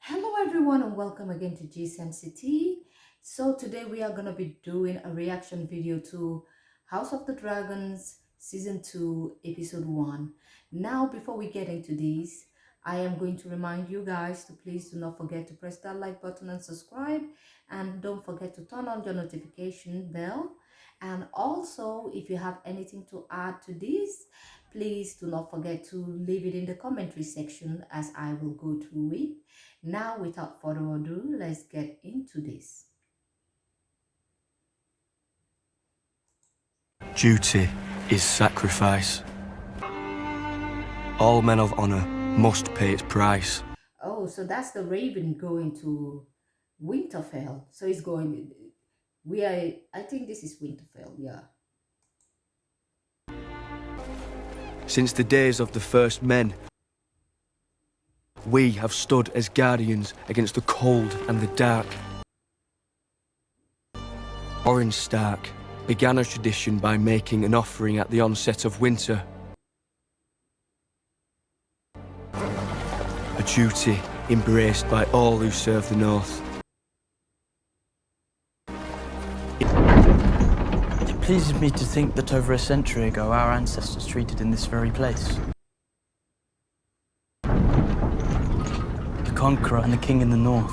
Hello everyone and welcome again to GSMCT. So today we are going to be doing a reaction video to House of the Dragons Season 2 Episode 1. Now before we get into these, I am going to remind you guys to please do not forget to press that like button and subscribe, and don't forget to turn on your notification bell. And also, if you have anything to add to this, please do not forget to leave it in the commentary section as I will go through it. Now, without further ado, let's get into this. Duty is sacrifice. All men of honor must pay its price. Oh, so that's the Raven going to Winterfell. So he's going, I think this is Winterfell, yeah. Since the days of the first men, we have stood as guardians against the cold and the dark. Orange Stark began a tradition by making an offering at the onset of winter. A duty embraced by all who serve the North. It pleases me to think that over a century ago our ancestors treated in this very place. The Conqueror and the King in the North.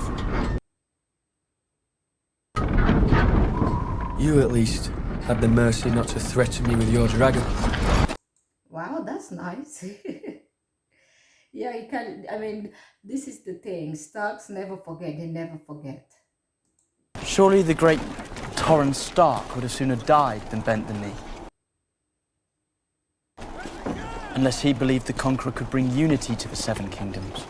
You at least had the mercy not to threaten me with your dragon. Wow, that's nice. Yeah, you can, I mean, this is the thing. Starks never forget, they never forget. Surely the great Torrhen Stark would have sooner died than bent the knee. Unless he believed the Conqueror could bring unity to the Seven Kingdoms.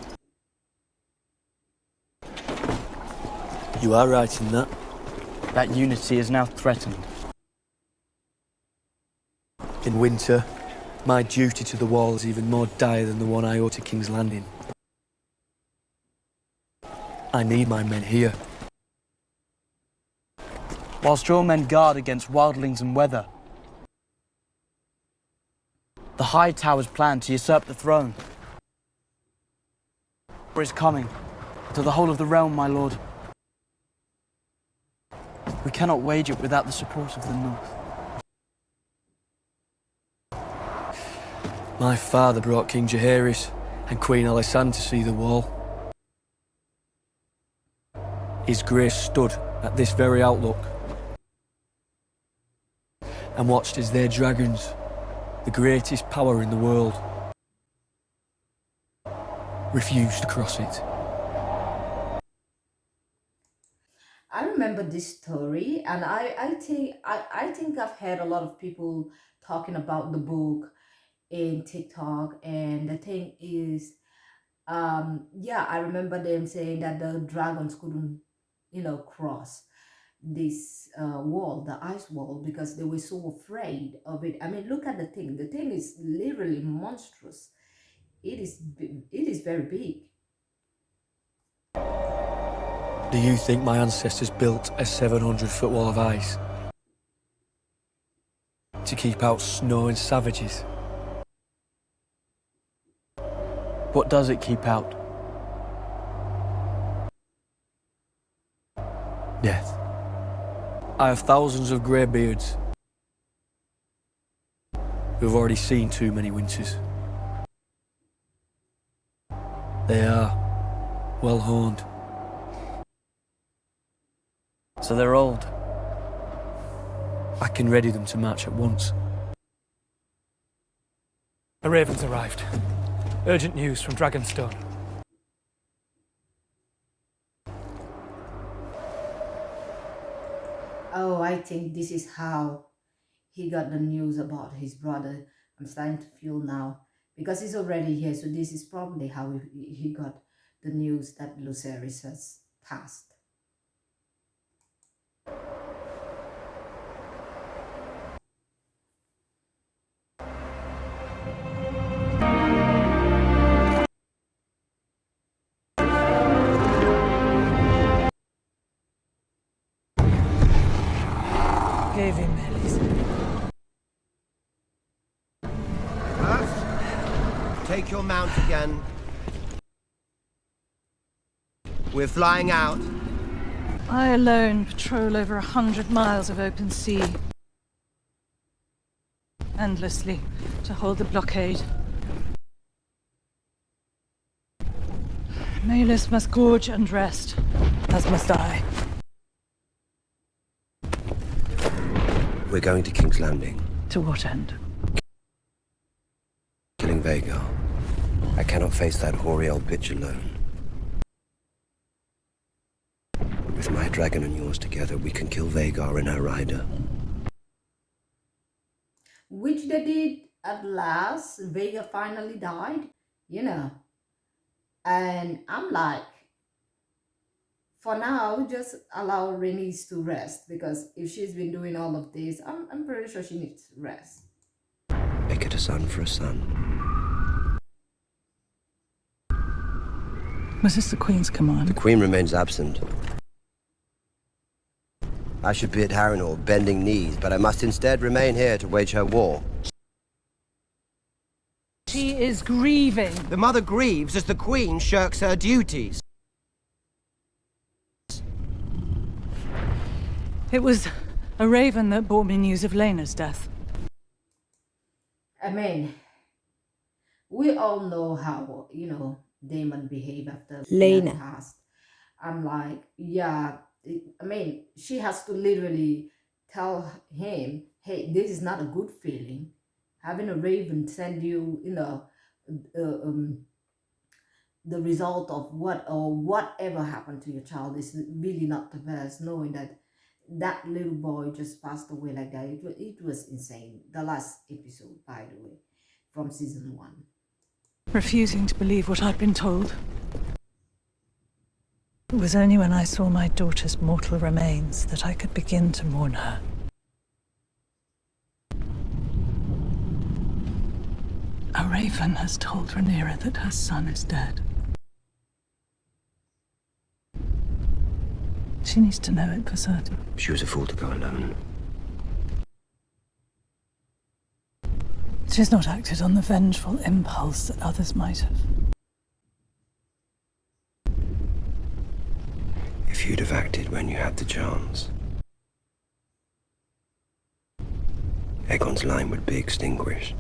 You are right in that. That unity is now threatened. In winter, my duty to the wall is even more dire than the one I owe to King's Landing. I need my men here. Whilst your men guard against wildlings and weather, the High Tower's plan to usurp the throne is coming to the whole of the realm, my lord. We cannot wage it without the support of the North. My father brought King Jaehaerys and Queen Alicent to see the wall. His Grace stood at this very outlook and watched as their dragons, the greatest power in the world, refused to cross it. I remember this story, and I think I've heard a lot of people talking about the book in TikTok, and the thing is, yeah, I remember them saying that the dragons couldn't, cross this wall, the ice wall, because they were so afraid of it. I mean, look at the thing. The thing is literally monstrous. It is very big. Do you think my ancestors built a 700-foot wall of ice to keep out snow and savages? What does it keep out? Death. I have thousands of greybeards who have already seen too many winters. They are well honed. So they're old. I can ready them to march at once. A raven's arrived. Urgent news from Dragonstone. Oh, I think this is how he got the news about his brother. I'm starting to feel now, because he's already here, so this is probably how he got the news that Lucerys has passed. Gave him Take your mount again. We're flying out. I alone patrol over 100 miles of open sea. Endlessly, to hold the blockade. Maelus must gorge and rest, as must I. We're going to King's Landing. To what end? Killing Vhagar. I cannot face that hoary old bitch alone. With my dragon and yours together, we can kill Vhagar and her rider. Which they did at last. Vhagar finally died, you know. And I'm like, for now, just allow Rhaenys to rest, because if she's been doing all of this, I'm pretty sure she needs rest. Make it a son for a son. Was this the Queen's command? The Queen remains absent. I should be at Harrenhal, bending knees, but I must instead remain here to wage her war. She is grieving. The mother grieves as the Queen shirks her duties. It was a raven that brought me news of Helena's death. I mean, we all know how, you know, Daemon behaved after Helaena passed. I'm like, yeah, I mean, she has to literally tell him, hey, this is not a good feeling. Having a raven send you, you know, the result of what or whatever happened to your child is really not the best, knowing that that little boy just passed away like that. It was insane. The last episode, by the way, from season 1. Refusing to believe what I'd been told. It was only when I saw my daughter's mortal remains that I could begin to mourn her. A raven has told Rhaenyra that her son is dead. She needs to know it for certain. She was a fool to go alone. She's not acted on the vengeful impulse that others might have. If you'd have acted when you had the chance, Aegon's line would be extinguished.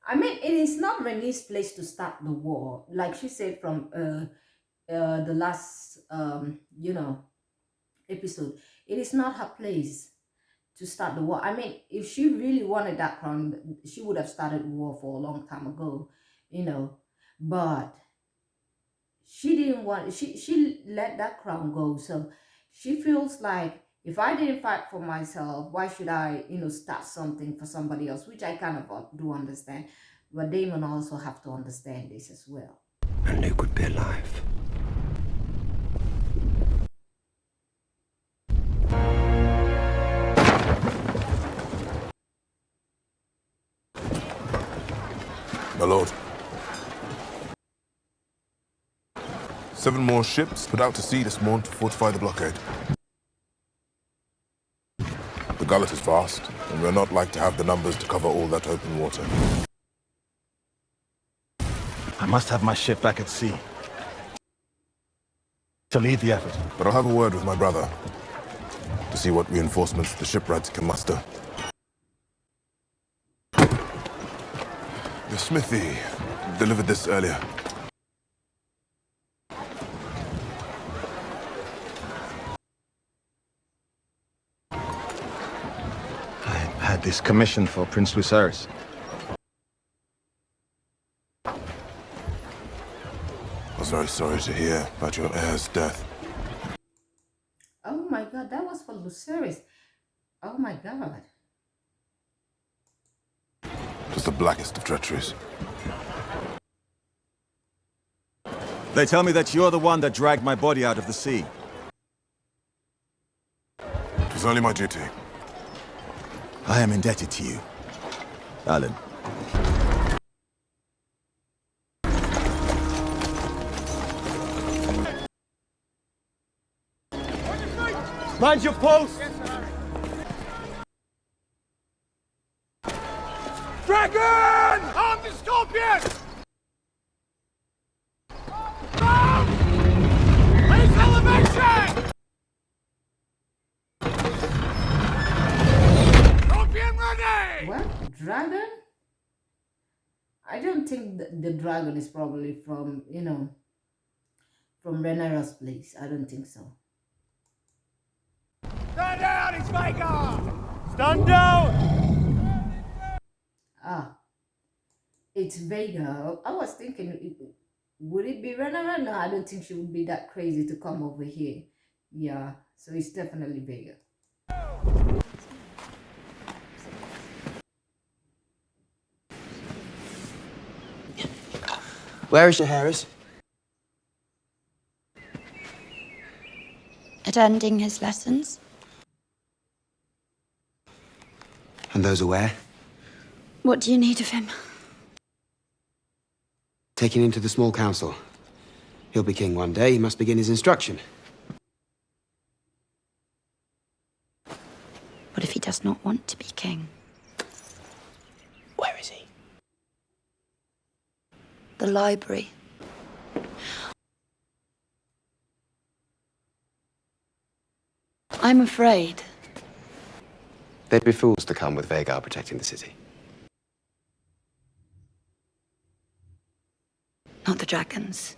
I mean, it is not Rhaenys' place to start the war. Like she said from the last, you know, episode. It is not her place to start the war. I mean, if she really wanted that crown, she would have started war for a long time ago, you know. But she didn't want, she let that crown go. So she feels like, if I didn't fight for myself, why should I, you know, start something for somebody else? Which I kind of do understand. But Daemon also have to understand this as well. And Luke would be alive. My lord. 7 more ships put out to sea this morning to fortify the blockade. The gullet is vast, and we're not like to have the numbers to cover all that open water. I must have my ship back at sea to lead the effort. But I'll have a word with my brother to see what reinforcements the shipwrights can muster. The smithy delivered this earlier. I had this commission for Prince Lucerys. I was very sorry to hear about your heir's death. Oh my god, that was for Lucerys. Oh my god. It was the blackest of treacheries. They tell me that you're the one that dragged my body out of the sea. It was only my duty. I am indebted to you, Alan. Mind your post! Dragon! Arm the scorpion! Dragon? I don't think the dragon is probably from, from Rhaenyra's place. I don't think so. Stand down, it's Aegon! Stand down! Ah, it's Vega. I was thinking, would it be Rhaenyra? No, I don't think she would be that crazy to come over here. Yeah, so it's definitely Vega. Where is Jaehaerys? Attending his lessons. And those are where? What do you need of him? Taken into the small council. He'll be king one day. He must begin his instruction. What if he does not want to be king? Where is he? The library. I'm afraid. They'd be fools to come with Vhagar protecting the city. Not the dragons.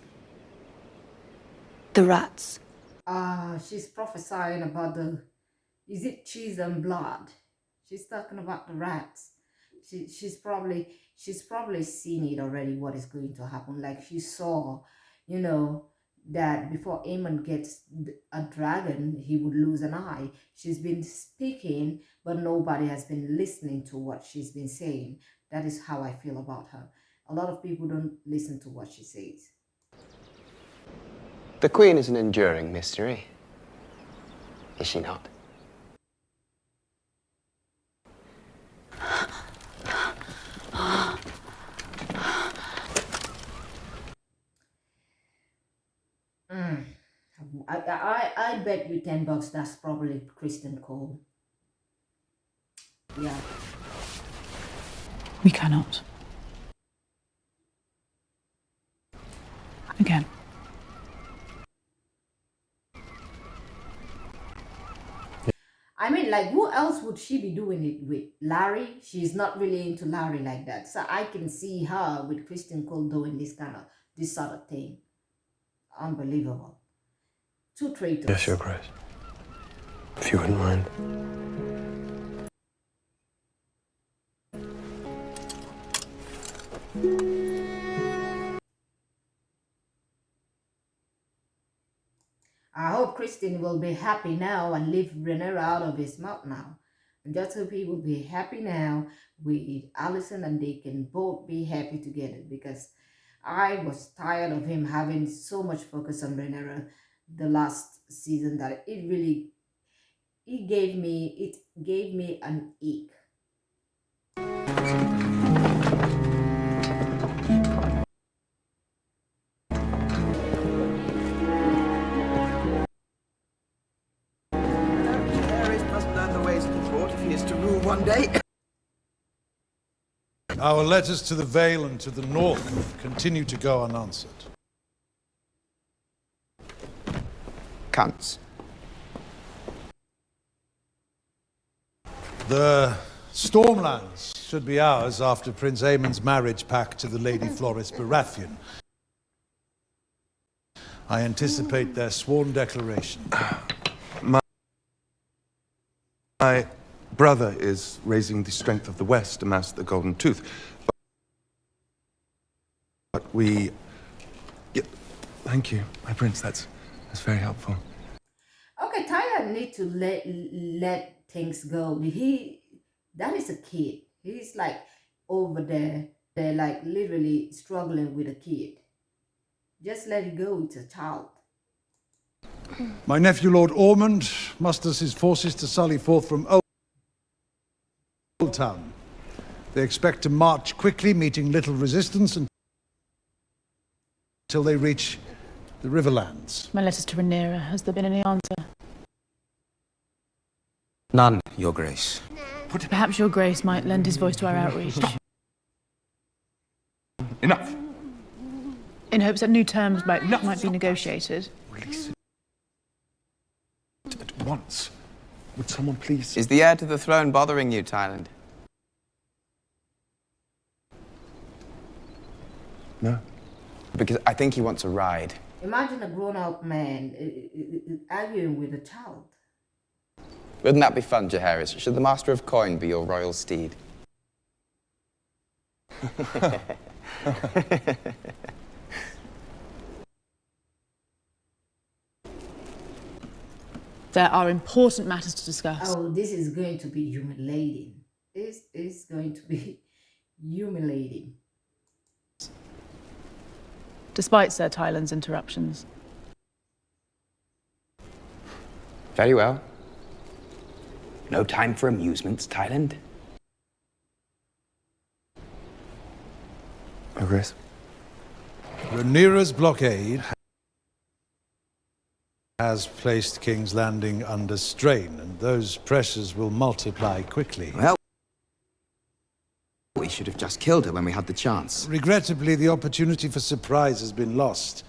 The rats. She's prophesying about is it cheese and blood? She's talking about the rats. She's probably seen it already, what is going to happen. Like she saw, that before Aemond gets a dragon, he would lose an eye. She's been speaking, but nobody has been listening to what she's been saying. That is how I feel about her. A lot of people don't listen to what she says. The Queen is an enduring mystery. Is she not? I bet you $10 that's probably Criston Cole. Yeah. We cannot. Again. I mean, like, who else would she be doing it with? Larry? She's not really into Larry like that. So I can see her with Criston Cole doing this sort of thing. Unbelievable. Two traitors. Yes, Your Grace. If you wouldn't mind. I hope Criston will be happy now and leave Rhaenyra out of his mouth now. And just hope he will be happy now with Alicent and they can both be happy together, because I was tired of him having so much focus on Rhaenyra the last season that it gave me an ache. Jaehaerys must learn the ways of the court if he is to rule one day. Our letters to the Vale and to the north continue to go unanswered. Cunts. The Stormlands should be ours after Prince Aemond's marriage pact to the Lady Floris Baratheon. I anticipate their sworn declaration. My brother is raising the strength of the West to master the Golden Tooth. But we... Yeah, thank you, my prince. That's very helpful. Okay, Tyler need to let things go. That is a kid. He's like over there. They're like literally struggling with a kid. Just let it go. It's a child. My nephew, Lord Aemond, musters his forces to sally forth from Old Town. They expect to march quickly, meeting little resistance until they reach the Riverlands. My letters to Rhaenyra, has there been any answer? None, Your Grace. Perhaps Your Grace might lend his voice to our outreach. Enough! In hopes that new terms might be negotiated. Release it at once. Would someone please... Is the heir to the throne bothering you, Tyland? No. Because I think he wants a ride. Imagine a grown-up man arguing with a child. Wouldn't that be fun, Jaehaerys? Should the Master of Coin be your royal steed? There are important matters to discuss. Oh, this is going to be humiliating. This is going to be humiliating. Despite Ser Tyland's interruptions. Very well. No time for amusements, Tyland. Agrees. Rhaenyra's blockade has placed King's Landing under strain, and those pressures will multiply quickly. Well, we should have just killed her when we had the chance. Regrettably, the opportunity for surprise has been lost.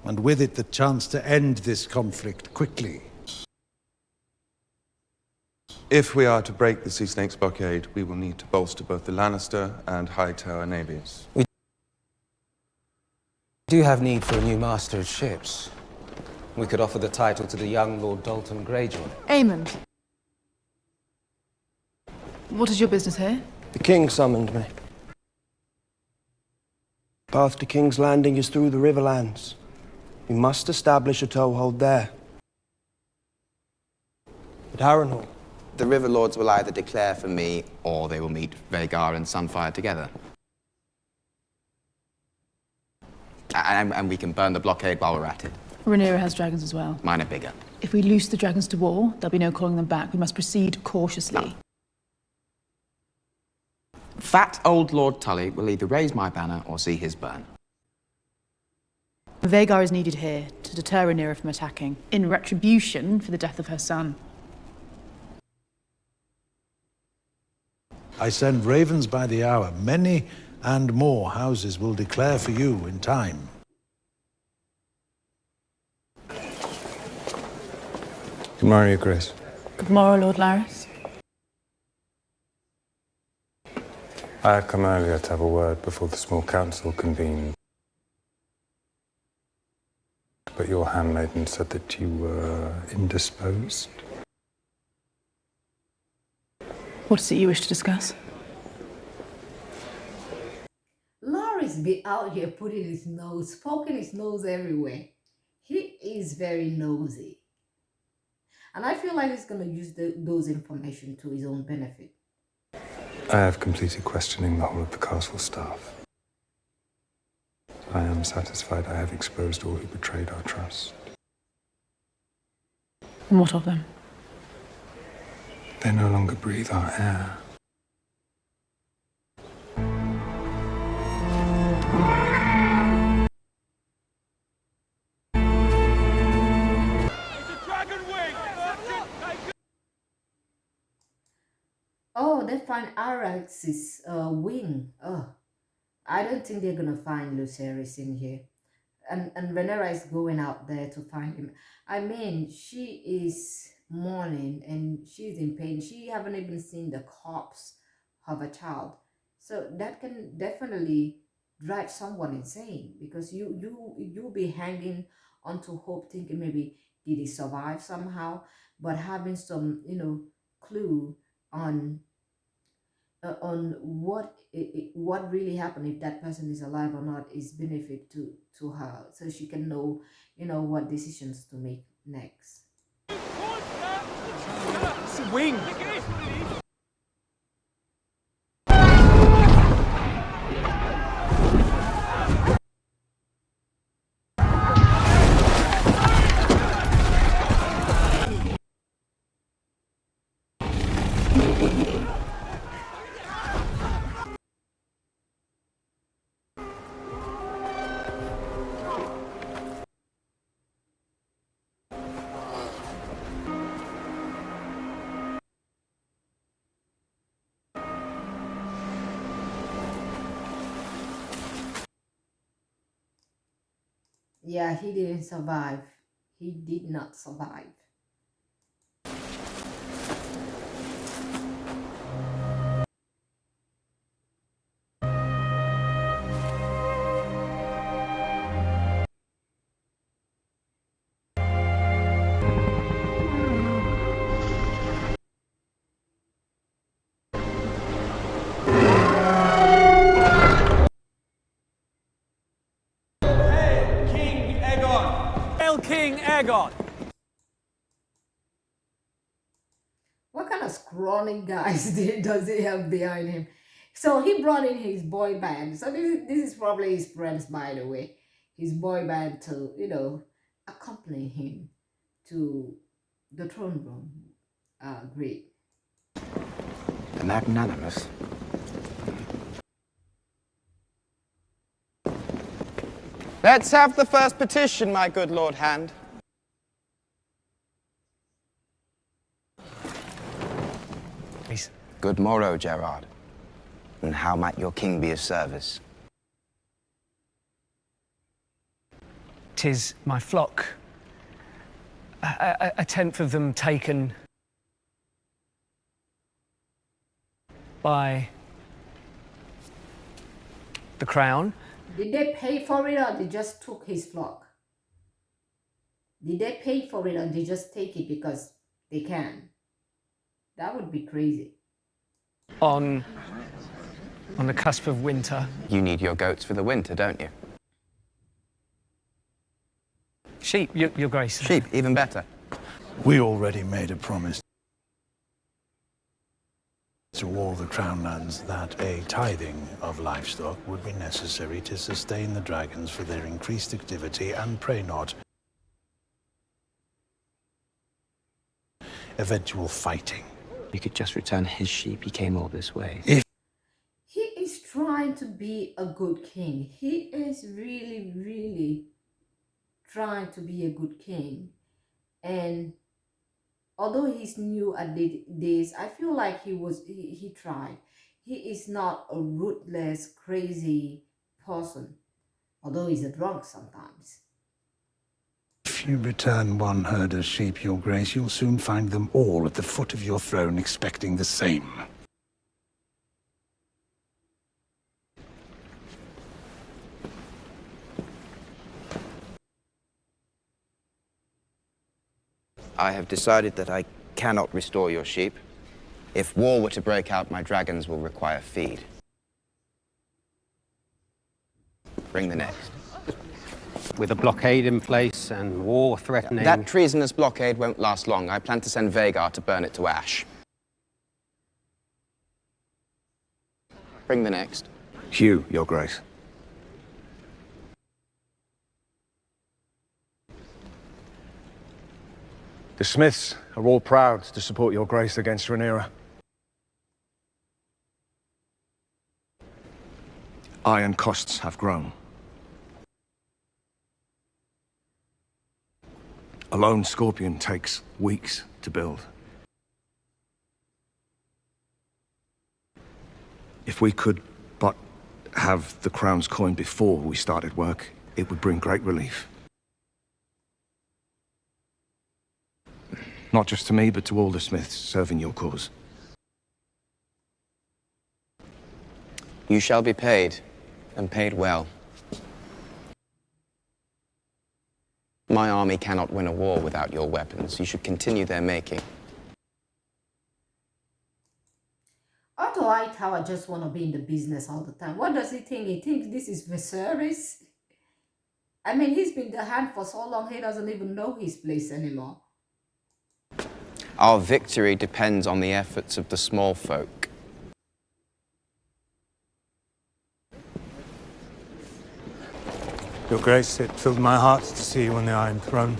And with it, the chance to end this conflict quickly. If we are to break the Sea Snake's blockade, we will need to bolster both the Lannister and High Tower navies. We do have need for a new master of ships. We could offer the title to the young Lord Dalton Greyjoy. Aemond. What is your business here? The king summoned me. Path to King's Landing is through the Riverlands. We must establish a toehold there. But Harrenhal. The River Lords will either declare for me, or they will meet Vhagar and Sunfire together. And we can burn the blockade while we're at it. Rhaenyra has dragons as well. Mine are bigger. If we loose the dragons to war, there'll be no calling them back. We must proceed cautiously. No. Fat old Lord Tully will either raise my banner or see his burn. Vhagar is needed here to deter Rhaenyra from attacking, in retribution for the death of her son. I send ravens by the hour. Many and more houses will declare for you in time. Good morning, Your Grace. Good morrow, Lord Larys. I have come earlier to have a word before the small council convened. But your handmaiden said that you were indisposed. What is it you wish to discuss? Larry's be out here putting his nose, poking his nose everywhere. He is very nosy. And I feel like he's going to use those information to his own benefit. I have completed questioning the whole of the castle staff. I am satisfied I have exposed all who betrayed our trust. And what of them? They no longer breathe our air. Oh, they find Arax's wing. Oh, I don't think they're gonna find Lucerys in here. And Rhaenyra is going out there to find him. I mean, she is mourning and she's in pain. She haven't even seen the corpse of a child. So that can definitely drive someone insane, because you'll be hanging onto hope, thinking maybe did he survive somehow, but having some clue on what really happened, if that person is alive or not, is benefit to her, so she can know what decisions to make next. It's a wing. Yeah, he didn't survive. He did not survive. Aegon! What kind of scrawny guys does he have behind him? So he brought in his boy band. So this is probably his friends, by the way. His boy band to, accompany him to the throne room. Great. The magnanimous. Let's have the first petition, my good Lord Hand. Please. Good morrow, Gerard. And how might your king be of service? 'Tis my flock. A tenth of them taken by the crown. Did they pay for it, or they just took his flock? Did they pay for it, or they just take it because they can? That would be crazy. On the cusp of winter. You need your goats for the winter, don't you? Sheep, your grace. Sheep, even better. We already made a promise to all the crown lands that a tithing of livestock would be necessary to sustain the dragons for their increased activity, and pray not eventual fighting. You could just return his sheep. He came all this way. He is trying to be a good king. He is really, really trying to be a good king. And although he's new at this, I feel like he tried. He is not a ruthless, crazy person, although he's a drunk sometimes. If you return one herd of sheep, your grace, you'll soon find them all at the foot of your throne expecting the same. I have decided that I cannot restore your sheep. If war were to break out, my dragons will require feed. Bring the next. With a blockade in place and war threatening... That treasonous blockade won't last long. I plan to send Vhagar to burn it to ash. Bring the next. Hugh, your grace. The Smiths are all proud to support your grace against Rhaenyra. Iron costs have grown. A lone scorpion takes weeks to build. If we could but have the crown's coin before we started work, it would bring great relief. Not just to me, but to all the Smiths serving your cause. You shall be paid, and paid well. My army cannot win a war without your weapons. You should continue their making. Otto Hightower just want to be in the business all the time. What does he think? He thinks this is Mysaria? I mean, he's been the hand for so long, he doesn't even know his place anymore. Our victory depends on the efforts of the small folk. Your Grace, it filled my heart to see you on the Iron Throne.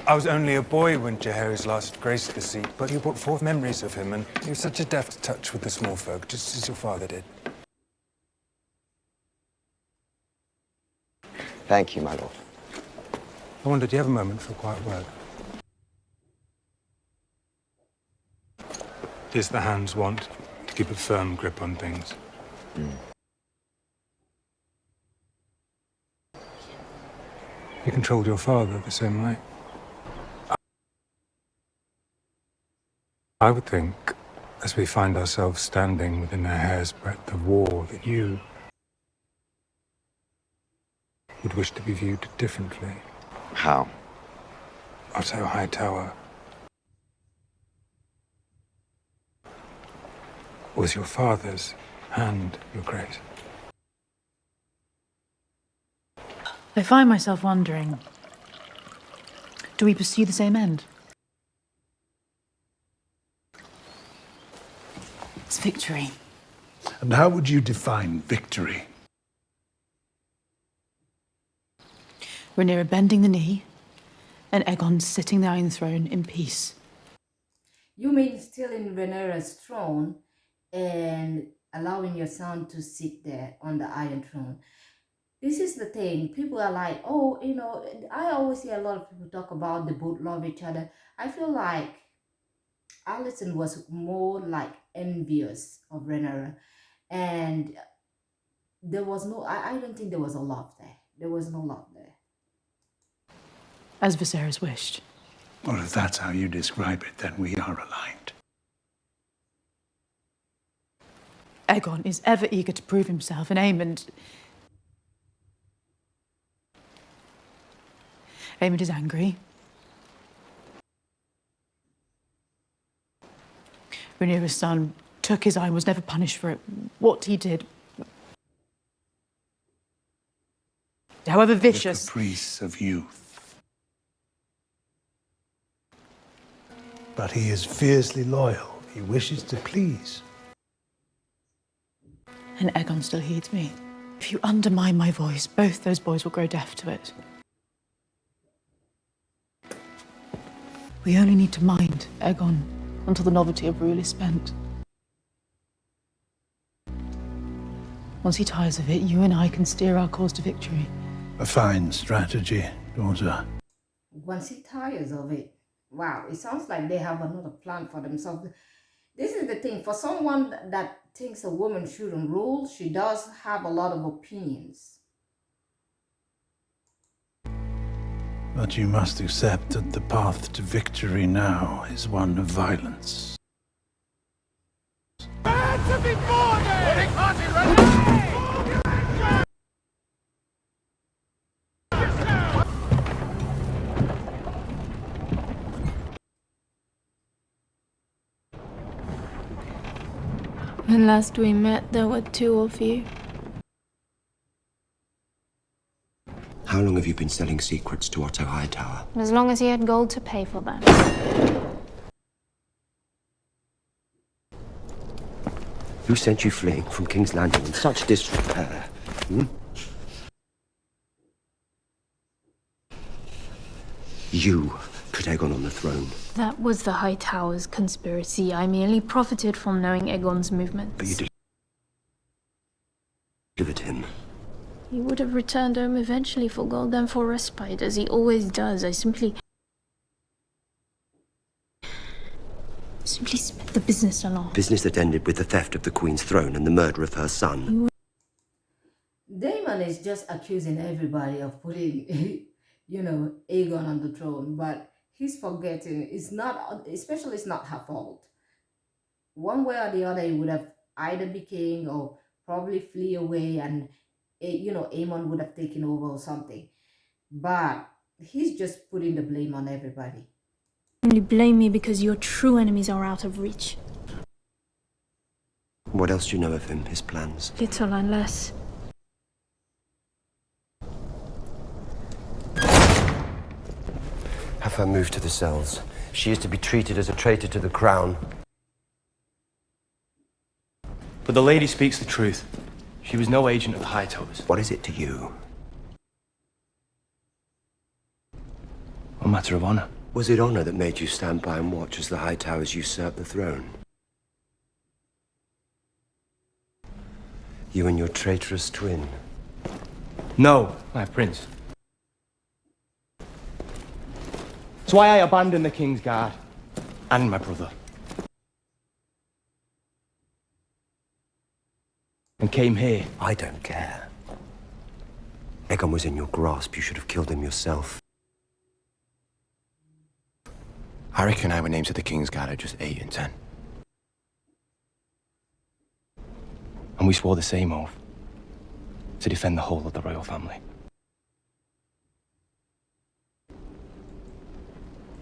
I was only a boy when Jaehaerys last graced the seat, but you brought forth memories of him, and he was such a deft touch with the small folk, just as your father did. Thank you, my lord. I wondered, do you have a moment for a quiet word? Tis the hand's want to keep a firm grip on things. You controlled your father the same way. I would think, as we find ourselves standing within a hair's breadth of war, that you would wish to be viewed differently. How? Otto Hightower was your father's hand, your grace. I find myself wondering, do we pursue the same end? It's victory. And how would you define victory? Rhaenyra bending the knee, and Aegon sitting the Iron Throne in peace. You mean stealing Rhaenyra's throne and allowing your son to sit there on the Iron Throne? This is the thing. People are like, oh, you know, I always hear a lot of people talk about they both love each other. I feel like Alicent was more like envious of Rhaenyra, and there was no, I don't think there was a love there. There was no love there. As Viserys wished. Well, if that's how you describe it, then we are aligned. Aegon is ever eager to prove himself, and Aemond is angry. Rhaenyra's son took his eye and was never punished for it. What he did, however vicious... The caprice of youth. But he is fiercely loyal. He wishes to please. And Aegon still heeds me. If you undermine my voice, both those boys will grow deaf to it. We only need to mind Aegon until the novelty of rule is spent. Once he tires of it, you and I can steer our course to victory. A fine strategy, daughter. Once he tires of it. Wow, it sounds like they have another plan for themselves. This is the thing. For someone that thinks a woman shouldn't rule, she does have a lot of opinions. But you must accept that the path to victory now is one of violence. When last we met, there were 2 of you. How long have you been selling secrets to Otto Hightower? As long as he had gold to pay for them. Who sent you fleeing from King's Landing in such disrepair? You put Aegon on the throne. That was the Hightower's conspiracy. I merely profited from knowing Aegon's movements. But you delivered him. He would have returned home eventually for gold and for respite, as he always does. I simply sped the business along. Business that ended with the theft of the Queen's throne and the murder of her son. Daemon is just accusing everybody of putting, you know, Aegon on the throne, but he's forgetting it's not, especially it's not her fault. One way or the other, he would have either be king or probably flee away, and you know, Aemond would have taken over or something. But he's just putting the blame on everybody. Only blame me because your true enemies are out of reach. What else do you know of him, his plans? Little unless... Have her moved to the cells. She is to be treated as a traitor to the crown. But the lady speaks the truth. She was no agent of the Hightowers. What is it to you? A matter of honor. Was it honor that made you stand by and watch as the Hightowers usurped the throne? You and your traitorous twin? No, my prince. It's why I abandoned the King's Guard and my brother. And came here. I don't care. Aegon was in your grasp. You should have killed him yourself. I reckon our names of the King's Guard are just 8 and 10. And we swore the same oath. To defend the whole of the royal family.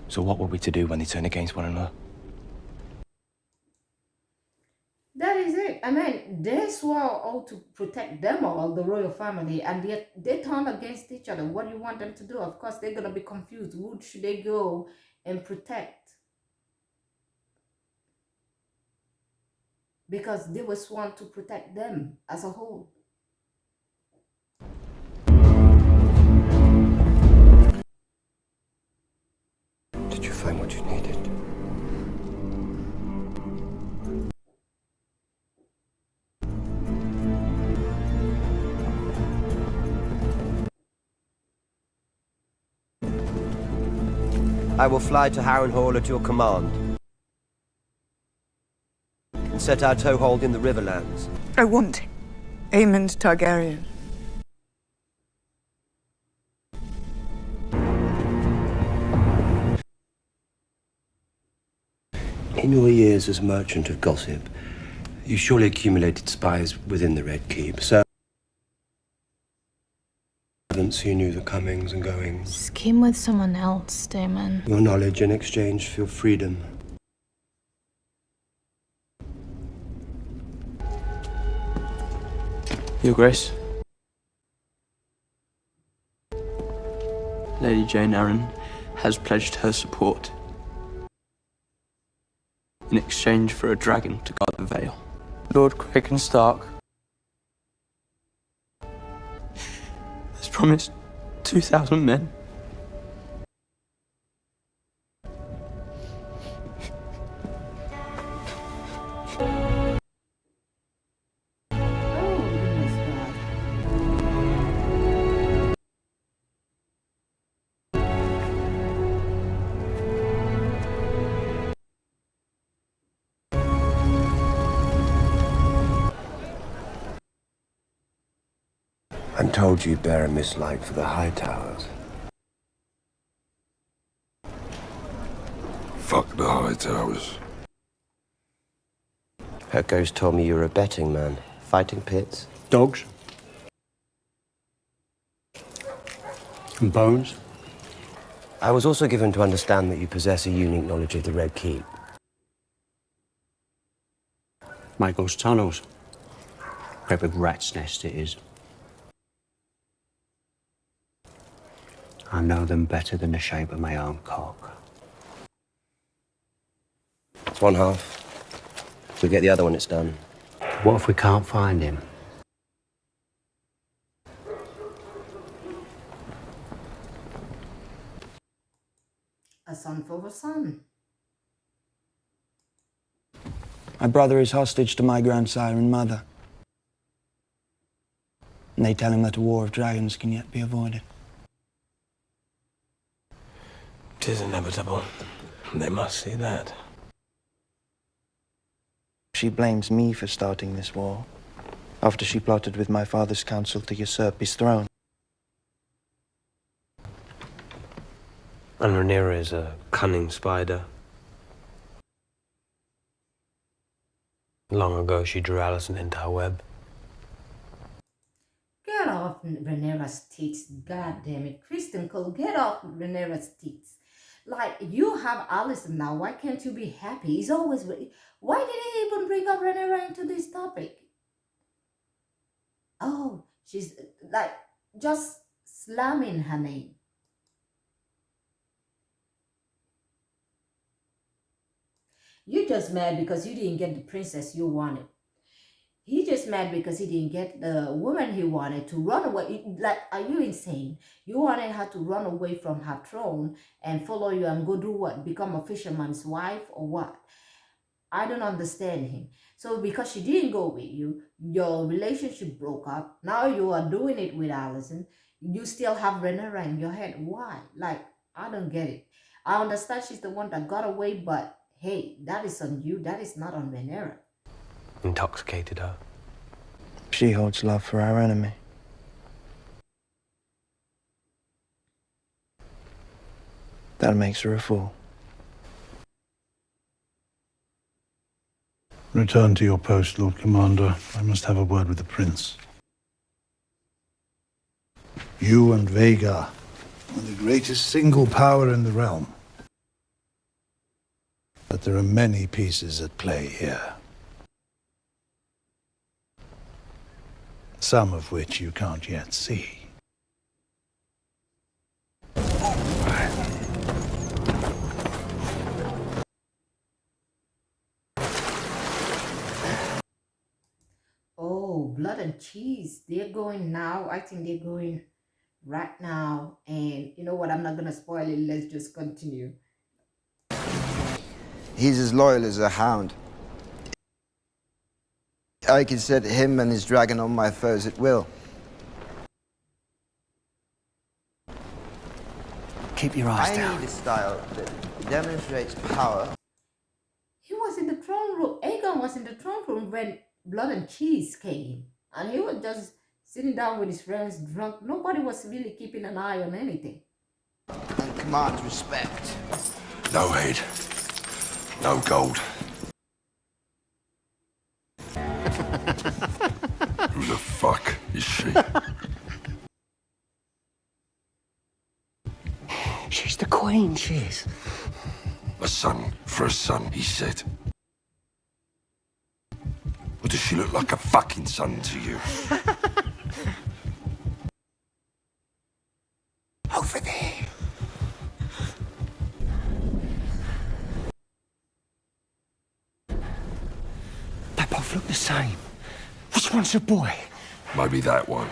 So what were we to do when they turn against one another? That is it. I mean, They swore all to protect them all, the royal family, and yet they turn against each other. What do you want them to do? Of course, they're going to be confused. Who should they go and protect? Because they were sworn to protect them as a whole. Did you find what you needed? I will fly to Harrenhal at your command and set our toehold in the Riverlands. I want Aemond Targaryen. In your years as merchant of gossip, you surely accumulated spies within the Red Keep. Servants who knew the comings and goings. Scheme with someone else, Daemon. Your knowledge in exchange for your freedom. Your Grace. Lady Jaehaerys has pledged her support in exchange for a dragon to guard the Vale. Lord Cragen Stark has promised 2,000 men. I'm told you bear a mislight for the High Towers. Fuck the High Towers. Her ghost told me you were a betting man. Fighting pits. Dogs. And bones. I was also given to understand that you possess a unique knowledge of the Red Keep. My ghost tunnels. Great big rat's nest it is. I know them better than the shape of my own cock. It's one half. We'll get the other when it's done. What if we can't find him? A son for a son. My brother is hostage to my grandsire and mother. And they tell him that a war of dragons can yet be avoided. 'Tis inevitable. They must see that. She blames me for starting this war, after she plotted with my father's council to usurp his throne. And Rhaenyra is a cunning spider. Long ago, she drew Alicent into her web. Get off Rhaenyra's teats. God damn it. Criston Cole, get off Rhaenyra's teats. Like, you have Alicent now. Why can't you be happy? He's always... Why did he even bring up Rhaenyra into this topic? Oh, she's, like, just slamming her name. You're just mad because you didn't get the princess you wanted. He's just mad because he didn't get the woman he wanted to run away. Like, are you insane? You wanted her to run away from her throne and follow you and go do what? Become a fisherman's wife or what? I don't understand him. So because she didn't go with you, your relationship broke up. Now you are doing it with Alicent. You still have Rhaenyra in your head. Why? Like, I don't get it. I understand she's the one that got away, but hey, that is on you. That is not on Rhaenyra. Intoxicated her. She holds love for our enemy. That makes her a fool. Return to your post, Lord Commander. I must have a word with the Prince. You and Vhagar are the greatest single power in the realm. But there are many pieces at play here. some of which you can't yet see. Oh, blood and cheese. They're going now. I think they're going right now. And you know what? I'm not going to spoil it. Let's just continue. He's as loyal as a hound. I can set him and his dragon on my foes at will. Keep your eyes down. I need a style that demonstrates power. He was in the throne room. Aegon was in the throne room when blood and cheese came. And he was just sitting down with his friends drunk. Nobody was really keeping an eye on anything. And commands respect. No head. No gold. Who the fuck is she? She's the queen, she is. A son for a son, he said. Or does she look like a fucking son to you? Over there. They both look the same. Which one's a boy? Maybe that one.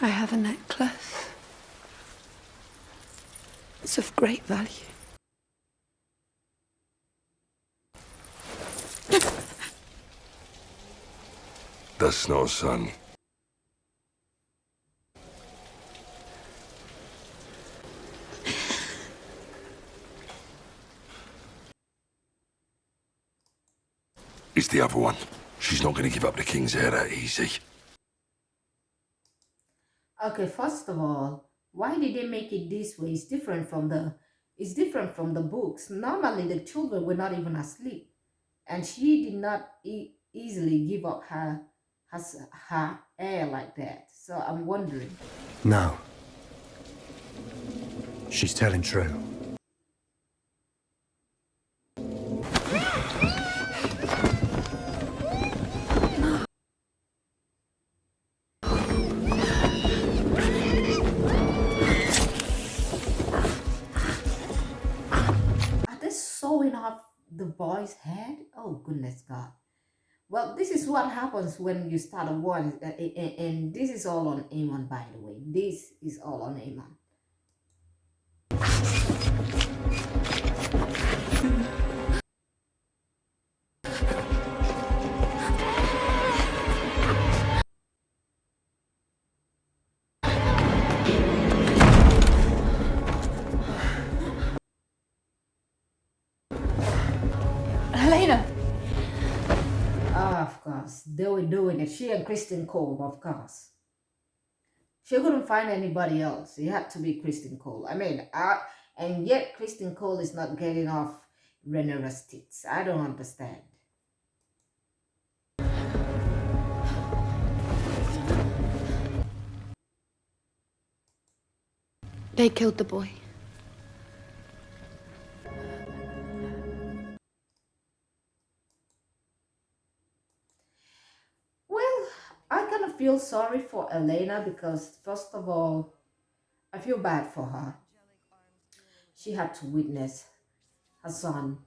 I have a necklace. It's of great value. That's not a son. It's the other one. She's not going to give up the king's heir that easy. Okay, first of all, why did they make it this way? It's different from the books. Normally the children were not even asleep. And she did not easily give up her heir like that. So I'm wondering. No. She's telling true. Are they sewing off the boy's head? Oh, goodness God. Well, this is what happens when you start a war. And this is all on Aemond, by the way. This is all on Aemond. Helaena! Of course, they were doing it. She and Criston Cole, of course. She couldn't find anybody else. It had to be Criston Cole. I mean, and yet Criston Cole is not getting off Rhaenyra's tits. I don't understand. They killed the boy. Well, I kind of feel sorry for Helaena because, first of all, I feel bad for her. She had to witness her son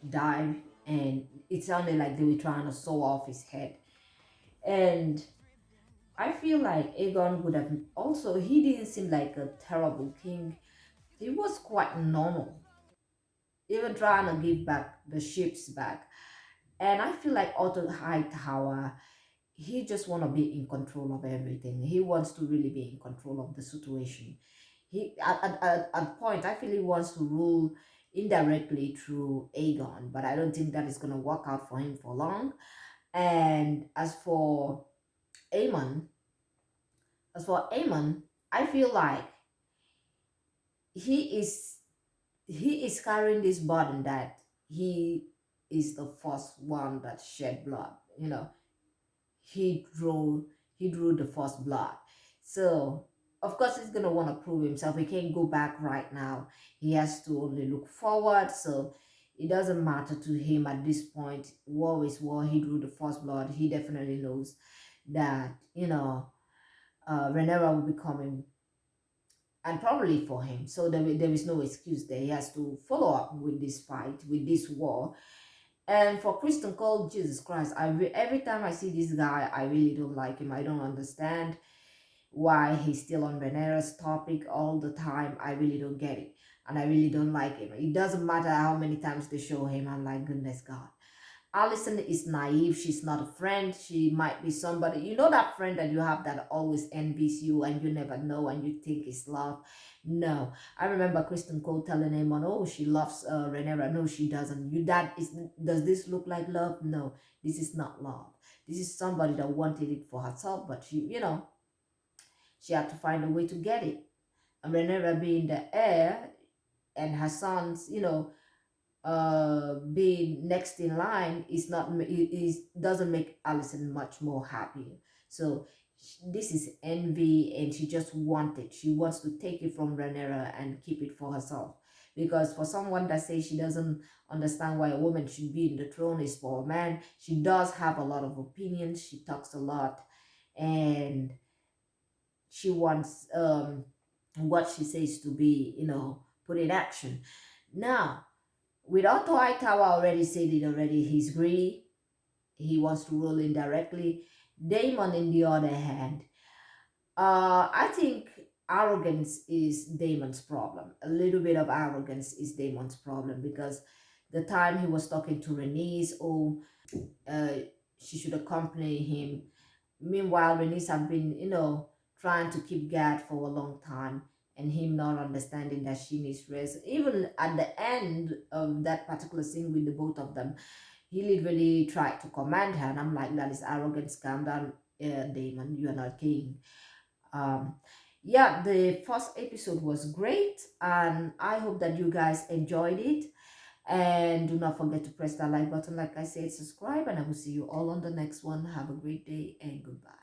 die, and it sounded like they were trying to sew off his head. And I feel like Aegon would have also, he didn't seem like a terrible king. He was quite normal, even trying to give back the ships back. And I feel like Otto Hightower, he just want to be in control of everything. He wants to really be in control of the situation. He at point, I feel he wants to rule indirectly through Aegon, but I don't think that is going to work out for him for long. And Aemon, as for Aemon, I feel like he is carrying this burden that he is the first one that shed blood. You know, he drew the first blood. So of course he's gonna want to prove himself. He can't go back right now. He has to only look forward. So It doesn't matter to him at this point. War is war. He drew the first blood. He definitely knows that, Rhaenyra will be coming, and probably for him. So there is no excuse there. He has to follow up with this fight, with this war. And for Criston Cole, Jesus Christ, every time I see this guy, I really don't like him. I don't understand why he's still on Rhaenyra's topic all the time. I really don't get it. And I really don't like him. It doesn't matter how many times they show him. I'm like, goodness God. Alicent is naive. She's not a friend. She might be somebody. You know that friend that you have that always envies you and you never know and you think is love? No. I remember Criston Cole telling Aemond, oh, she loves Rhaenyra. No, she doesn't. Does this look like love? No, this is not love. This is somebody that wanted it for herself, but she had to find a way to get it. And Rhaenyra being the heir and her sons, being next in line doesn't make Alicent much more happier. So this is envy, and she just wants to take it from Rhaenyra and keep it for herself. Because for someone that says she doesn't understand why a woman should be in the throne is for a man, she does have a lot of opinions. She talks a lot, and she wants what she says to be, put in action. Now, with Otto Hightower already said it already, he's greedy. He wants to rule indirectly. Daemon, in the other hand, I think arrogance is Daemon's problem. A little bit of arrogance is Daemon's problem, because the time he was talking to Rhaenys, she should accompany him. Meanwhile, Rhaenys have been, trying to keep guard for a long time, and him not understanding that she needs rest. Even at the end of that particular scene with the both of them, he literally tried to command her, and I'm like, that is arrogance. Calm down, Daemon, you are not king. Yeah, the first episode was great, and I hope that you guys enjoyed it. And do not forget to press that like button, like I said, subscribe, and I will see you all on the next one. Have a great day and goodbye.